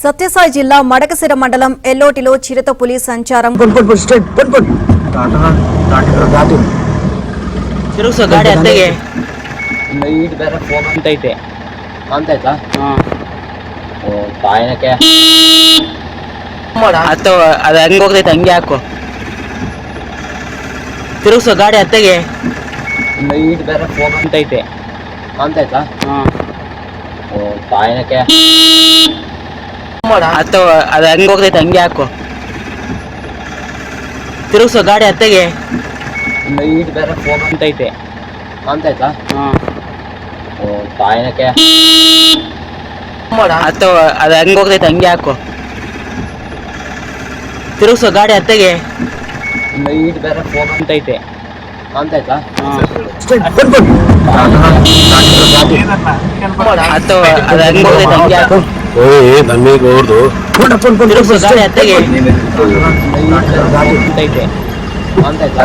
సత్యసాయి జిల్లా మడకసిర మండలం ఎల్లోటిలో చిరుతపులి సంచారం. ತಿರುಗಿಸೋ ಗಾಡಿ ಅತ್ತೆಗೆ ಲೈಟ್ ಬೇರೆ ಫೋನ್ ಅಂತೈತೆ ಅಂತಾಯ್ತಾ ತಾಯಿನಕ್ಕೆ ಅತ್ತ ಅದು ಹಂಗೆ ಹೋಗ್ತೈತೆ ಹಂಗೆ ಹಾಕು ತಿರುಗಿಸೋ ಗಾಡಿ ಅತ್ತೆಗೆ ಲೈಟ್ ಬೇರೆ ಫೋನ್ ಅಂತೈತೆ ಅಂತಾಯ್ತಾ ತಾಯಿನಕ್ಕೆ ಅತ್ತ ಅದು ಹಂಗೆ ಹೋಗ್ತೈತೆ ಹಂಗೆ ಹಾಕು ತಿರುಗಿಸೋ ಗಾಡಿ ಅತ್ತೆಗೆ ಲೈಟ್ ಬೇರೆ ಫೋನ್ ಅಂತೈತೆ ಅಂತಾಯ್ತಾ ತಾಯಿನಕ್ಕೆ ಅತ್ತ ಅದು ಹಂಗೆ ಹೋಗ್ತೈತೆ ಹಂಗೆ ಹಾಕು ತಿರುಗಿಸೋ ಗಾಡಿ ಅತ್ತೆಗೆ ಲೈಟ್ ಬೇರೆ ಫೋನ್ ಅಂತೈತೆ ಅಂತಾಯ್ತಾ ಅತ್ತ ಅದು ಹಂಗೆ ಹೋಗ್ತೈತೆ ಹಂಗೆ ಹಾಕು ತಿರುಗಿಸೋ ಗಾಡಿ ಅತ್ತೆಗೆ ಅಂತೈತೆ ಅಂತಾಯ್ತಾ